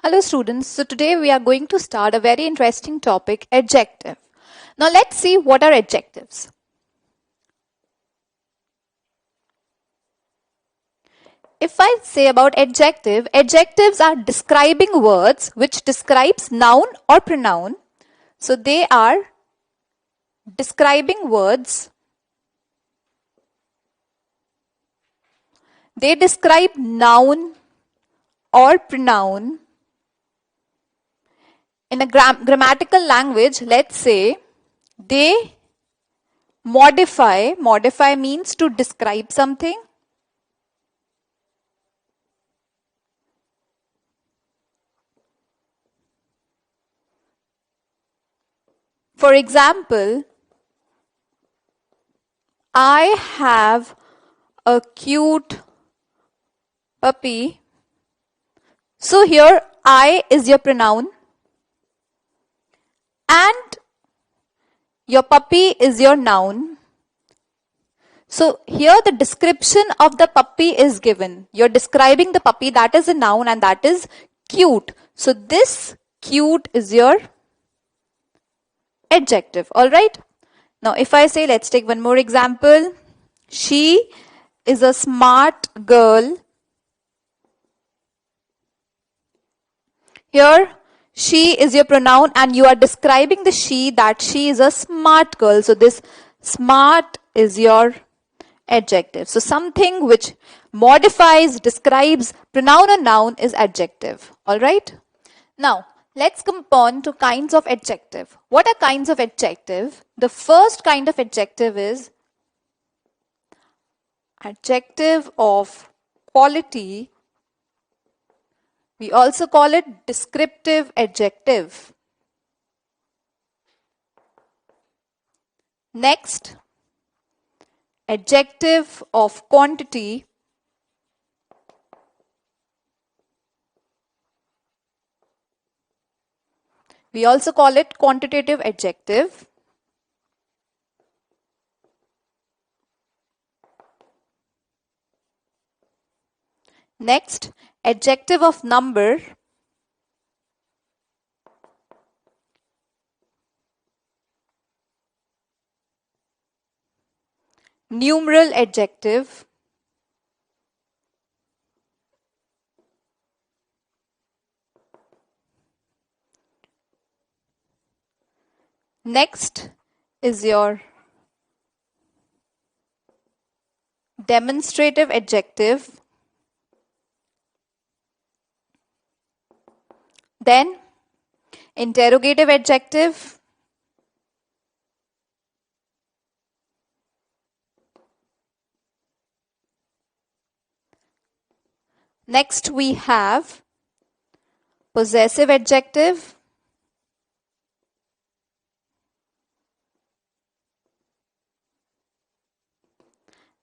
Hello students, so today we are going to start a very interesting topic, adjective. Now let's see what are adjectives. If I say about adjective, adjectives are describing words which describes noun or pronoun. So they are describing words. They describe noun or pronoun. In a grammatical language, let's say they modify. Modify means to describe something. For example, I have a cute puppy. So here I is your pronoun and your puppy is your noun. So here the description of the puppy is given. You're describing the puppy, that is a noun and that is cute. So this cute is your adjective. Alright. Now if I say, let's take one more example. She is a smart girl. Here she is your pronoun and you are describing the she, that she is a smart girl. So this smart is your adjective. So something which modifies, describes pronoun or noun is adjective. Alright. Now let's come on to kinds of adjective. What are kinds of adjective? The first kind of adjective is adjective of quality. We also call it descriptive adjective. Next, adjective of quantity. We also call it quantitative adjective. Next, adjective of number. Numeral adjective. Next is your demonstrative adjective. Then interrogative adjective. Next we have possessive adjective.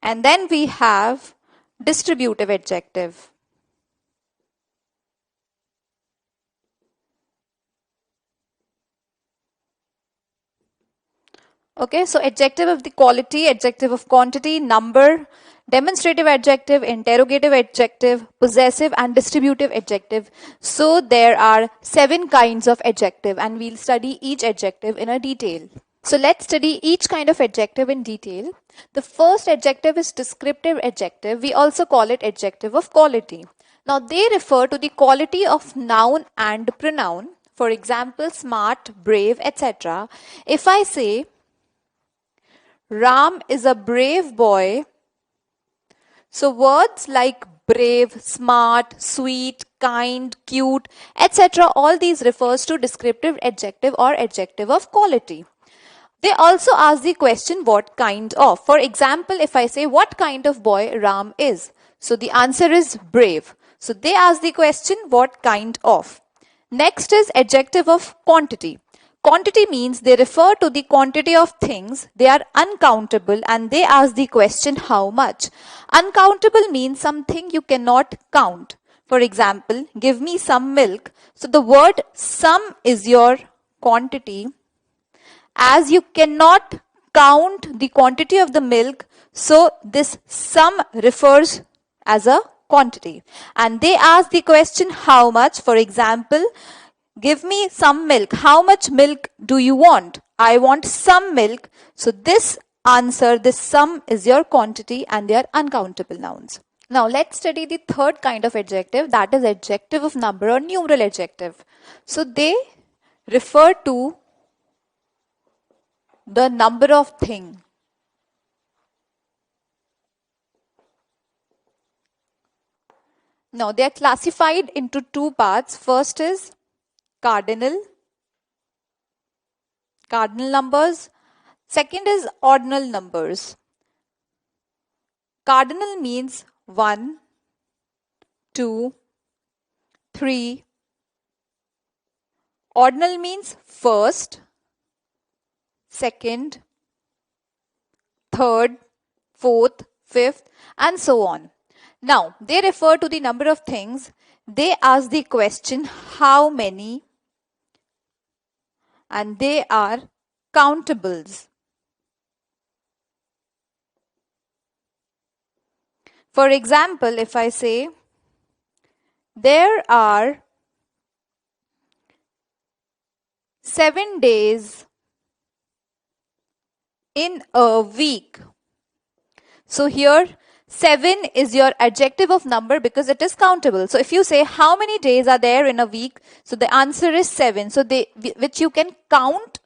And then we have distributive adjective. Okay, so adjective of the quality, adjective of quantity, number, demonstrative adjective, interrogative adjective, possessive and distributive adjective. So there are 7 kinds of adjective and we'll study each adjective in a detail. So let's study each kind of adjective in detail. The first adjective is descriptive adjective. We also call it adjective of quality. Now they refer to the quality of noun and pronoun. For example, smart, brave, etc. If I say Ram is a brave boy, so words like brave, smart, sweet, kind, cute, etc. all these refers to descriptive adjective or adjective of quality. They also ask the question what kind of. For example, if I say what kind of boy Ram is, so the answer is brave. So they ask the question what kind of. Next is adjective of quantity. Quantity means they refer to the quantity of things. They are uncountable and they ask the question how much. Uncountable means something you cannot count. For example, give me some milk. So the word some is your quantity. As you cannot count the quantity of the milk, so this some refers as a quantity. And they ask the question how much. For example, give me some milk. How much milk do you want? I want some milk. So this answer, this sum is your quantity and they are uncountable nouns. Now let's study the third kind of adjective, that is adjective of number or numeral adjective. So they refer to the number of thing. Now they are classified into two parts. First is cardinal numbers. Second is ordinal numbers. Cardinal means 1, 2, 3. Ordinal means first, second, third, fourth, fifth, and so on. Now, they refer to the number of things. They ask the question how many, and they are countables. For example, if I say there are 7 days in a week. So here 7 is your adjective of number because it is countable. So if you say how many days are there in a week, so the answer is 7. So they, which you can count,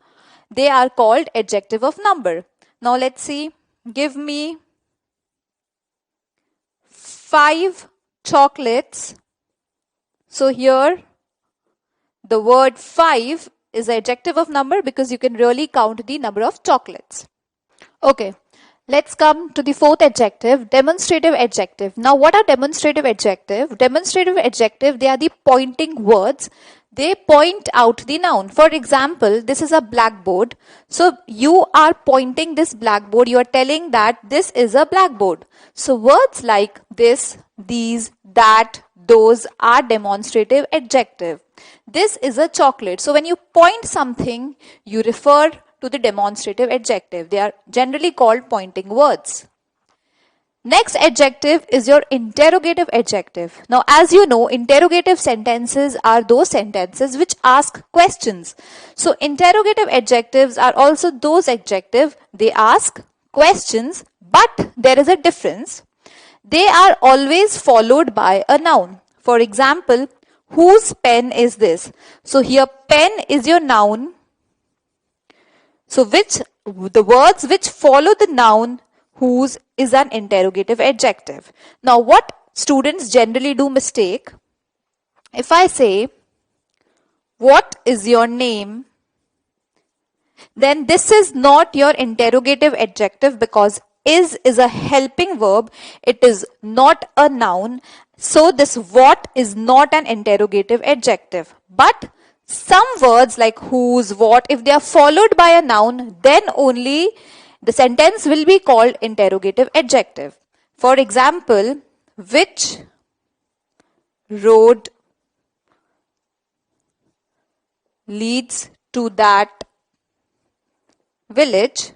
they are called adjective of number. Now let's see. Give me 5 chocolates. So here the word 5 is adjective of number because you can really count the number of chocolates. Okay, let's come to the fourth adjective, demonstrative adjective. Now what are demonstrative adjective? Demonstrative adjective, they are the pointing words. They point out the noun. For example, this is a blackboard. So you are pointing this blackboard. You are telling that this is a blackboard. So words like this, these, that, those are demonstrative adjective. This is a chocolate. So when you point something, you refer to the demonstrative adjective. They are generally called pointing words. Next adjective is your interrogative adjective. Now, as you know, interrogative sentences are those sentences which ask questions. So, interrogative adjectives are also those adjectives, they ask questions, but there is a difference. They are always followed by a noun. For example, whose pen is this? So, here pen is your noun. So, the words which follow the noun whose is an interrogative adjective. Now, what students generally do mistake? If I say, what is your name? Then this is not your interrogative adjective because is a helping verb. It is not a noun. So, this what is not an interrogative adjective. But some words like whose, what, if they are followed by a noun, then only the sentence will be called interrogative adjective. For example, which road leads to that village?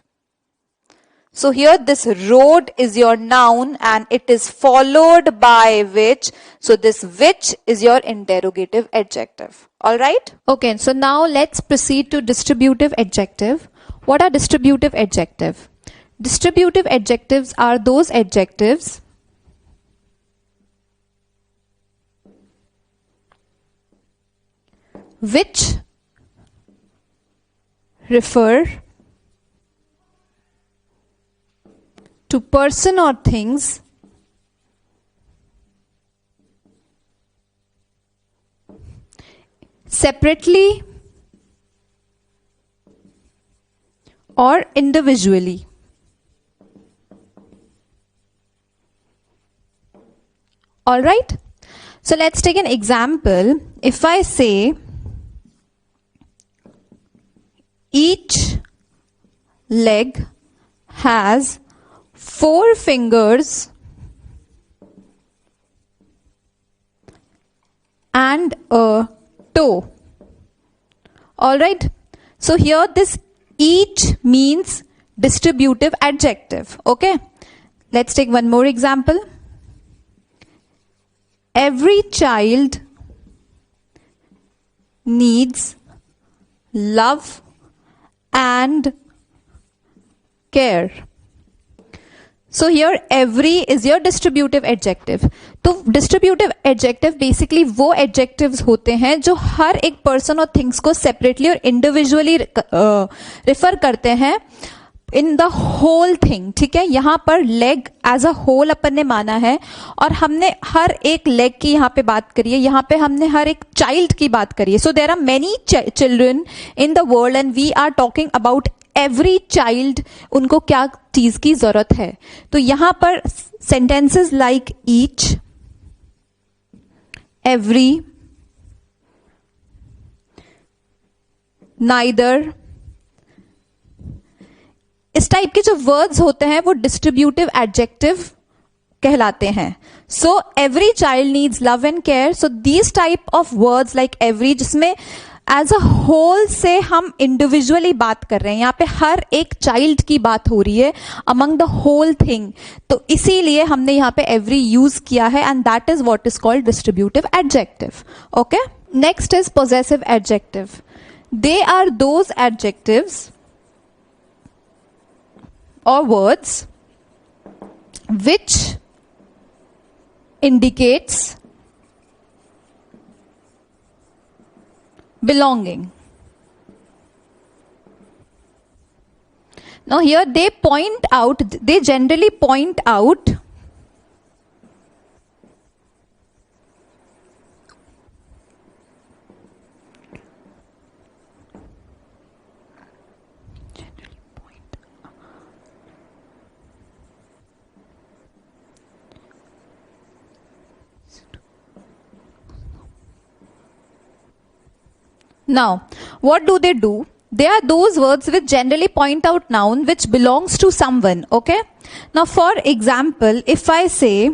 So here this road is your noun and it is followed by which. So this which is your interrogative adjective. Alright? Okay, so now let's proceed to distributive adjective. What are distributive adjective? Distributive adjectives are those adjectives which refer to person or things separately or individually. Alright? So let's take an example. If I say each leg has 4 fingers and a toe. Alright? So here this each means distributive adjective. Okay? Let's take one more example. every child needs love and care. So here every is your distributive adjective. तो distributive adjective basically वो adjectives होते हैं जो हर एक person और things को separately और individually refer करते हैं इन द होल थिंग. ठीक है, यहां पर लेग एज अ होल अपन ने माना है और हमने हर एक लेग की यहां पे बात करी है, यहां पे हमने हर एक चाइल्ड की बात करी है. So there are many children in the world and we are talking about every child. उनको क्या चीज की जरूरत है. तो यहां पर sentences like each, every, neither, इस टाइप के जो वर्ड्स होते हैं वो डिस्ट्रीब्यूटिव एडजेक्टिव कहलाते हैं. So every child needs love and care. So these type of words like every, जिसमें एज अ होल से हम इंडिविजुअली बात कर रहे हैं, यहां पे हर एक चाइल्ड की बात हो रही है अमंग द होल थिंग, तो इसीलिए हमने यहां पे एवरी यूज किया है and that is what is called distributive adjective. Okay, next is possessive adjective. They are those adjectives or words which indicates belonging. Now here they generally point out Now, what do? They are those words which generally point out noun which belongs to someone. Okay. Now, for example, if I say,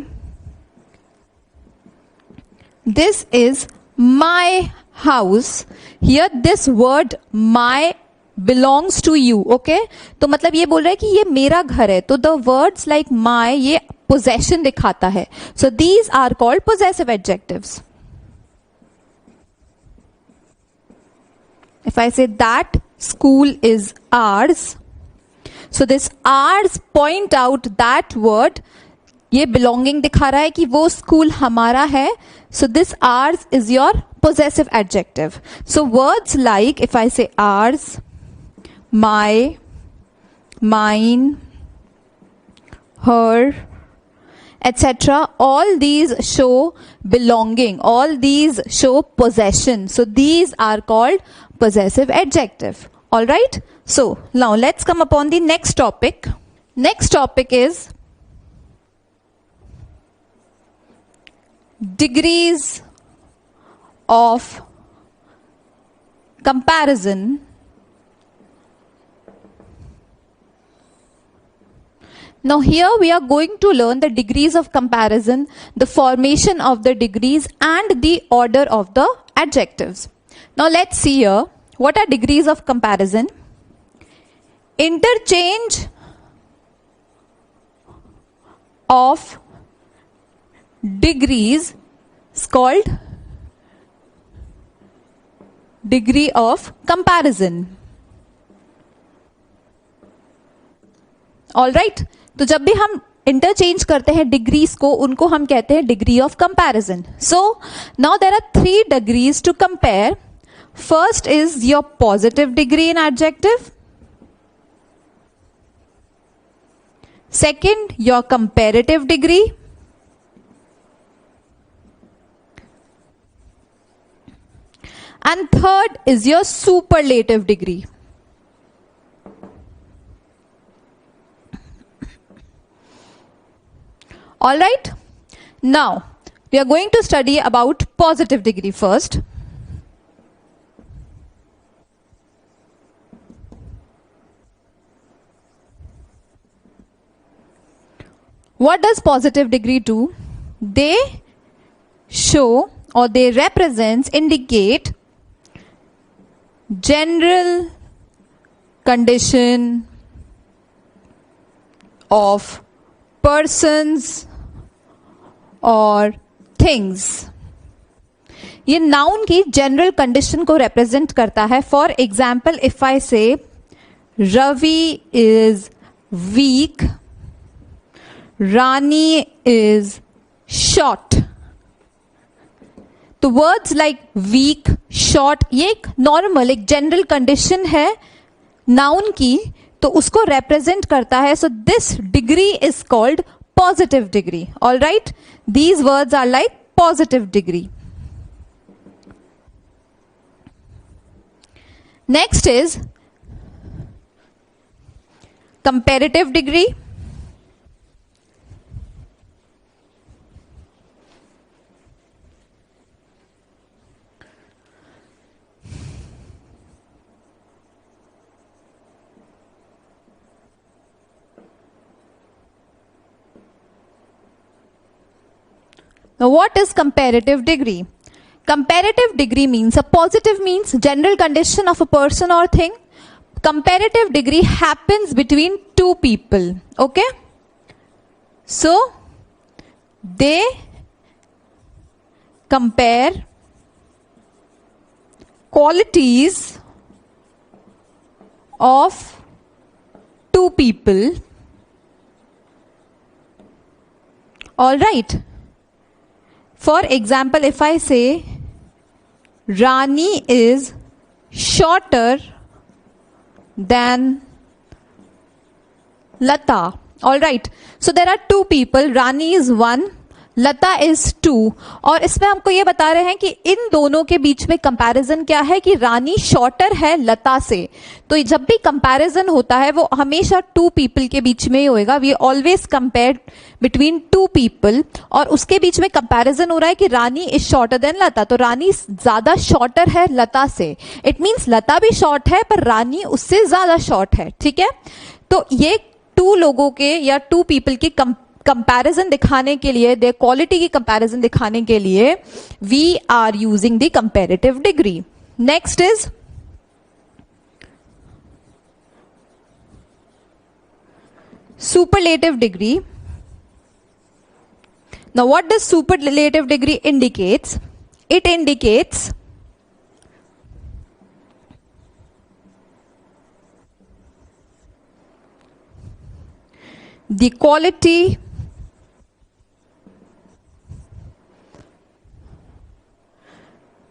this is my house, here this word my belongs to you. Okay. तो मतलब ये बोल रहा है कि ये मेरा घर है. तो the words like my ये possession दिखाता है. So these are called possessive adjectives. If I say that school is ours, so this ours point out that word, ये belonging दिखा रहा है कि वो स्कूल हमारा है. So this ours is your possessive adjective. So words like, if I say ours, my, mine, her, etc., all these show belonging, all these show possession. So these are called possessive adjective. All right, so now let's come upon the next topic. Next topic is degrees of comparison Now here we are going to learn the degrees of comparison, the formation of the degrees and the order of the adjectives. Now let's see here, what are degrees of comparison? Interchange of degrees is called degree of comparison. All right, तो जब भी हम interchange करते हैं degrees को, उनको हम कहते हैं degree of comparison. So now there are 3 degrees to compare. First is your positive degree in adjective, second your comparative degree, and third is your superlative degree. All right, now we are going to study about positive degree first. What does positive degree do? They show or they represent, indicate general condition of persons or things, ये noun की general condition को represent करता है. For example, if I say Ravi is weak, Rani is short. तो words like weak, short, ये एक normal, एक general condition है नाउन की, तो उसको रिप्रेजेंट करता है. So this degree is called positive degree. All right, these words are like positive degree. Next is comparative degree. Now, what is comparative degree? Comparative degree means, a positive means general condition of a person or thing. Comparative degree happens between two people. Okay? So, they compare qualities of two people. All right. For example, if I say Rani is shorter than Lata. All right. So there are two people. Rani is one, Lata is 2. और इसमें हमको ये बता रहे हैं कि इन दोनों के बीच में कंपैरिजन क्या है कि रानी शॉर्टर है लता से. तो जब भी कंपैरिजन होता है वो हमेशा 2 पीपल के बीच में ही होएगा. We always compare between 2 people और उसके बीच में कंपैरिजन हो रहा है कि Rani is shorter than Lata. तो रानी ज्यादा शॉर्टर है लता से. इट मीन्स लता भी शॉर्ट है पर रानी उससे ज्यादा शॉर्ट है. ठीक है. तो ये 2 लोगों के या 2 पीपल की कंपैरिजन दिखाने के लिए, देयर क्वालिटी की कंपैरिजन दिखाने के लिए we are using the comparative degree. Next is superlative degree. Now what does superlative degree indicates? It indicates the quality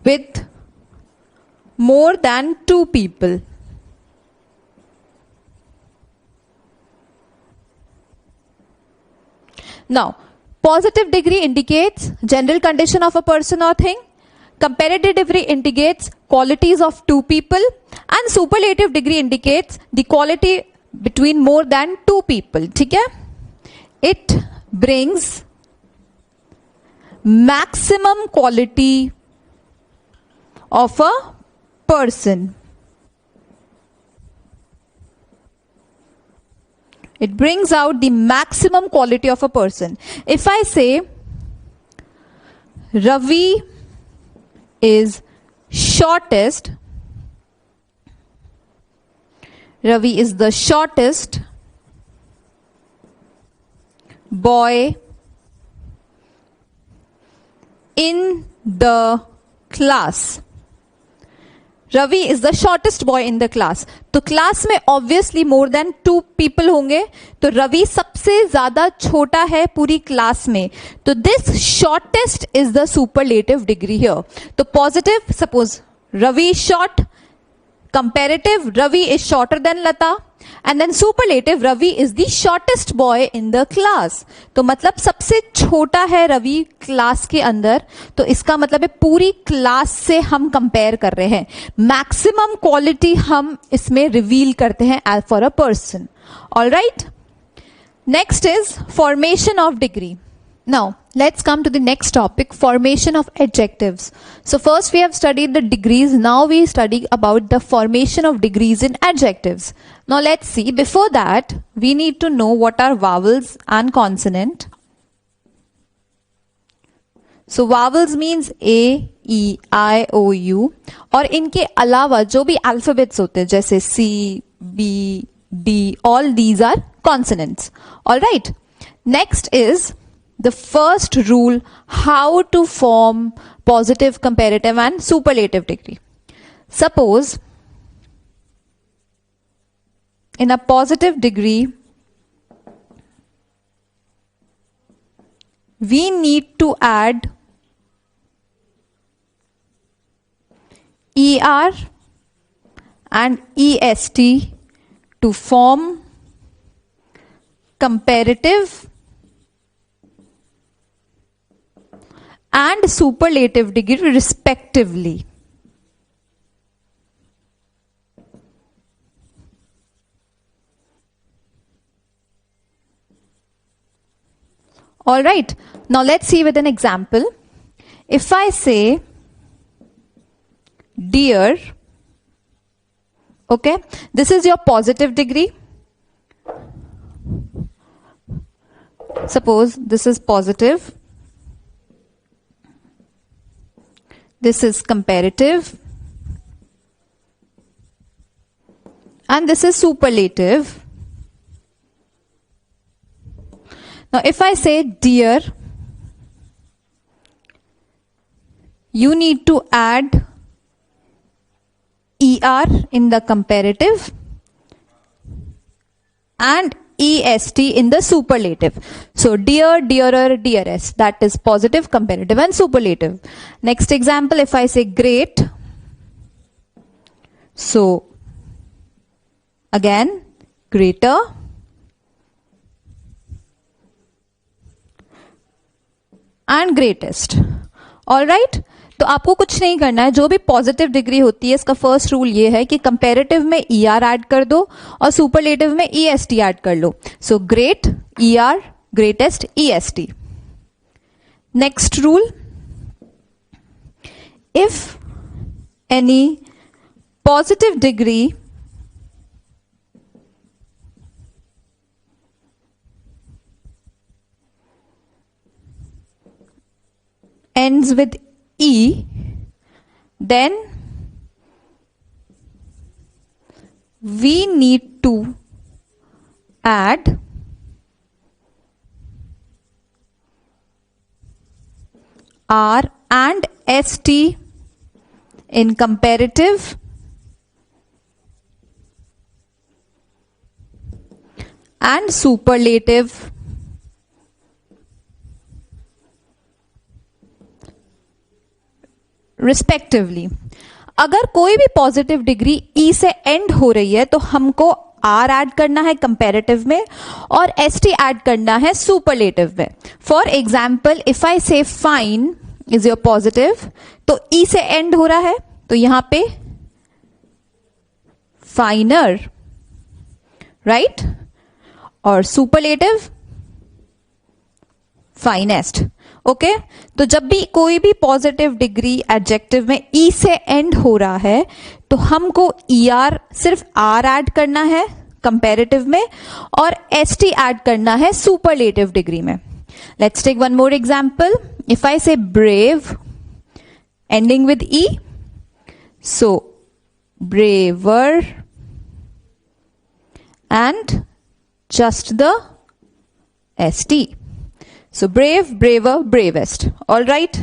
with more than 2 people. Now, positive degree indicates general condition of a person or thing. Comparative degree indicates qualities of 2 people, and superlative degree indicates the quality between more than 2 people. ठीक है. It brings maximum quality of a person. It brings out the maximum quality of a person. If I say Ravi is shortest, Ravi is the shortest boy in the class. Ravi is the shortest boy in the class. तो class में obviously more than 2 people होंगे, तो रवि सबसे ज्यादा छोटा है पूरी class में. तो this shortest is the superlative degree here. तो positive, suppose Ravi short, comparative Ravi is shorter than Lata, and then superlative Ravi is the shortest boy in the class. तो मतलब सबसे छोटा है रवि क्लास के अंदर. तो इसका मतलब है पूरी क्लास से हम कंपेयर कर रहे हैं. मैक्सिमम क्वालिटी हम इसमें रिवील करते हैं for a person. All right. Next is formation of degree. Now, let's come to the next topic, formation of adjectives. So first we have studied the degrees, now we study about the formation of degrees in adjectives. Now let's see, before that, we need to know what are vowels and consonant. So vowels means A, E, I, O, U, और इनके अलावा जो भी alphabets होते हैं जैसे C, B, D, all these are consonants. All right. Next is the first rule how to form positive, comparative and superlative degree. Suppose in a positive degree, we need to add ER and EST to form comparative and superlative degree respectively. All right, now let's see with an example. If I say dear, okay, this is your positive degree. Suppose this is positive, this is comparative, and this is superlative. Now if I say dear, you need to add ER in the comparative and EST in the superlative. So dear, dearer, dearest, that is positive, comparative and superlative. Next example, if I say great, so again greater and greatest. All right, तो आपको कुछ नहीं करना है. जो भी positive degree होती है इसका फर्स्ट रूल ये है कि कंपैरेटिव में ER ऐड कर दो और सुपरलेटिव में EST ऐड कर लो. So great, ER, greatest, EST. Next rule, if any positive degree ends with E, then we need to add R and ST in comparative and superlative respectively. अगर कोई भी positive degree ई से and हो रही है तो हमको आर ऐड करना है कंपैरेटिव में और एस टी ऐड करना है सुपरलेटिव में. फॉर एग्जाम्पल, इफ आई से फाइन इज योर पॉजिटिव, तो ई से एंड हो रहा है तो यहां पे फाइनर, राइट, और सुपरलेटिव फाइनेस्ट. ओके, तो जब भी कोई भी पॉजिटिव डिग्री एडजेक्टिव में ई से एंड हो रहा है तो हमको ER सिर्फ R ऐड करना है कंपैरेटिव में और ST ऐड करना है सुपरलेटिव डिग्री में. Let's take one more example. If I say brave ending with E, so braver and just the ST. So brave, braver, bravest. All right.